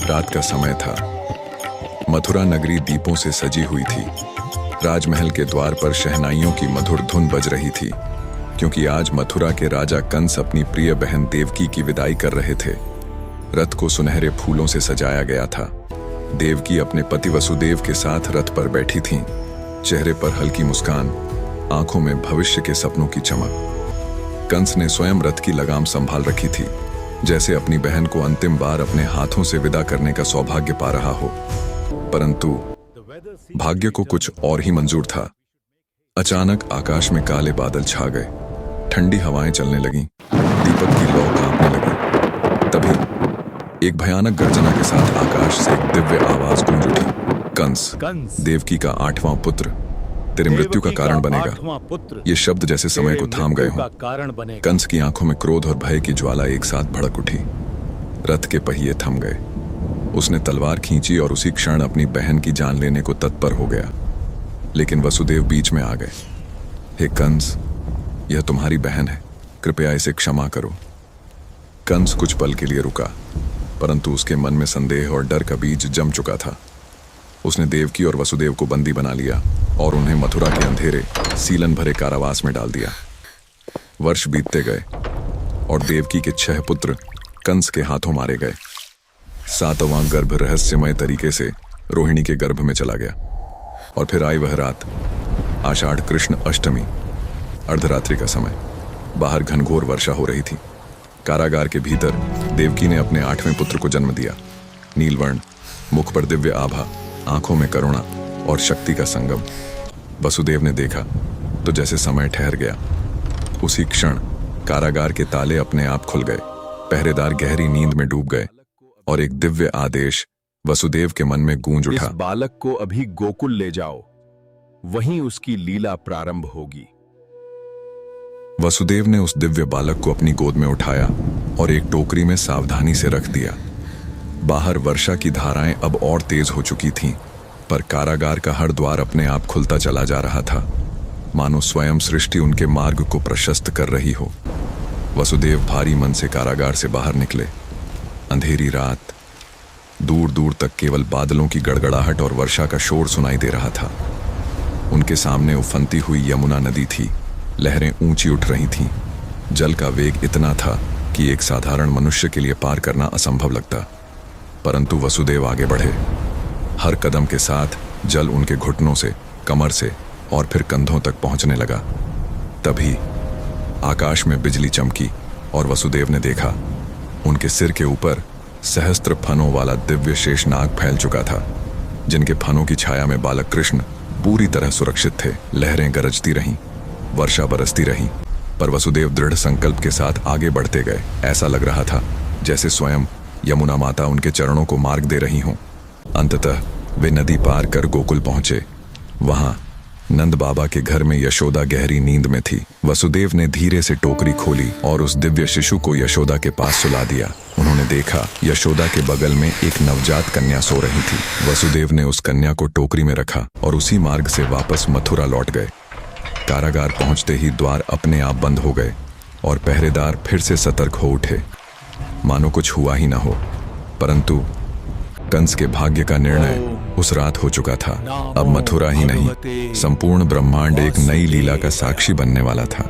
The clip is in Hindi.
रात का समय था। मथुरा नगरी दीपों से सजी हुई थी। राजमहल के द्वार पर शहनाइयों की मधुर धुन बज रही थी, क्योंकि आज मथुरा के राजा कंस अपनी प्रिय बहन देवकी की विदाई कर रहे थे। रथ को सुनहरे फूलों से सजाया गया था। देवकी अपने पति वसुदेव के साथ रथ पर बैठी थीं, चेहरे पर हल्की मुस्कान, आंखों में भविष्य के सपनों की चमक। कंस ने स्वयं रथ की लगाम संभाल रखी थी, जैसे अपनी बहन को अंतिम बार अपने हाथों से विदा करने का सौभाग्य पा रहा हो। परंतु भाग्य को कुछ और ही मंजूर था। अचानक आकाश में काले बादल छा गए, ठंडी हवाएं चलने लगीं, दीपक की लौ कांपने लगी। तभी एक भयानक गर्जना के साथ आकाश से एक दिव्य आवाज गूंज उठी। कंस, देवकी का 8वां पुत्र तेरे मृत्यु का कारण बनेगा। ये शब्द जैसे समय को थाम गए हों। कंस की आंखों में क्रोध और भय की ज्वाला एक साथ भड़क उठी। रथ के पहिए थम गए। उसने तलवार खींची और उसी क्षण अपनी बहन की जान लेने को तत्पर हो गया। लेकिन वसुदेव बीच में आ गए। हे कंस, यह तुम्हारी बहन है, कृपया इसे क्षमा करो। कंस कुछ पल के लिए रुका, परंतु उसके मन में संदेह और डर का बीज जम चुका था। उसने देवकी और वसुदेव को बंदी बना लिया और उन्हें मथुरा के अंधेरे सीलन भरे कारावास में डाल दिया। वर्ष बीतते गए और देवकी के 6 पुत्र कंस के हाथों मारे गए। 7वां गर्भ रहस्यमय तरीके से रोहिणी के गर्भ में चला गया। और फिर आई वह रात, आषाढ़ कृष्ण अष्टमी, अर्धरात्रि का समय। बाहर घनघोर वर्षा हो रही थी। कारागार के भीतर देवकी ने अपने 8वें पुत्र को जन्म दिया। नीलवर्ण, मुख पर दिव्य आभा, आंखों में करुणा और शक्ति का संगम। वसुदेव ने देखा तो जैसे समय ठहर गया। उसी क्षण कारागार के ताले अपने आप खुल गए, पहरेदार गहरी नींद में डूब गए और एक दिव्य आदेश वसुदेव के मन में गूंज उठा। इस बालक को अभी गोकुल ले जाओ, वहीं उसकी लीला प्रारंभ होगी। वसुदेव ने उस दिव्य बालक को अपनी गोद में उठाया और एक टोकरी में सावधानी से रख दिया। बाहर वर्षा की धाराएं अब और तेज हो चुकी थीं, पर कारागार का हर द्वार अपने आप खुलता चला जा रहा था, मानो स्वयं सृष्टि उनके मार्ग को प्रशस्त कर रही हो। वसुदेव भारी मन से कारागार से बाहर निकले। अंधेरी रात, दूर दूर तक केवल बादलों की गड़गड़ाहट और वर्षा का शोर सुनाई दे रहा था। उनके सामने उफनती हुई यमुना नदी थी। लहरें ऊंची उठ रही थीं। जल का वेग इतना था कि एक साधारण मनुष्य के लिए पार करना असंभव लगता। परंतु वसुदेव आगे बढ़े। हर कदम के साथ जल उनके घुटनों से, कमर से और फिर कंधों तक पहुंचने लगा। तभी आकाश में बिजली चमकी और वसुदेव ने देखा, उनके सिर के ऊपर सहस्त्र फनों वाला दिव्य शेषनाग फैल चुका था, जिनके फनों की छाया में बालक कृष्ण पूरी तरह सुरक्षित थे। लहरें गरजती रहीं, वर्षा बरसती रही, पर वसुदेव दृढ़ संकल्प के साथ आगे बढ़ते गए। ऐसा लग रहा था जैसे स्वयं यमुना माता उनके चरणों को मार्ग दे रही हों। अंततः वे नदी पार कर गोकुल पहुंचे। वहां नंद बाबा के घर में यशोदा गहरी नींद में थी। वसुदेव ने धीरे से टोकरी खोली और उस दिव्य शिशु को यशोदा के पास सुला दिया। उन्होंने देखा यशोदा के बगल में एक नवजात कन्या सो रही थी। वसुदेव ने उस कन्या को टोकरी में रखा और उसी मार्ग से वापस मथुरा लौट गए। कारागार पहुंचते ही द्वार अपने आप बंद हो गए और पहरेदार फिर से सतर्क हो उठे, मानो कुछ हुआ ही ना हो। परंतु कंस के भाग्य का निर्णय उस रात हो चुका था। अब मथुरा ही नहीं, संपूर्ण ब्रह्मांड एक नई लीला का साक्षी बनने वाला था।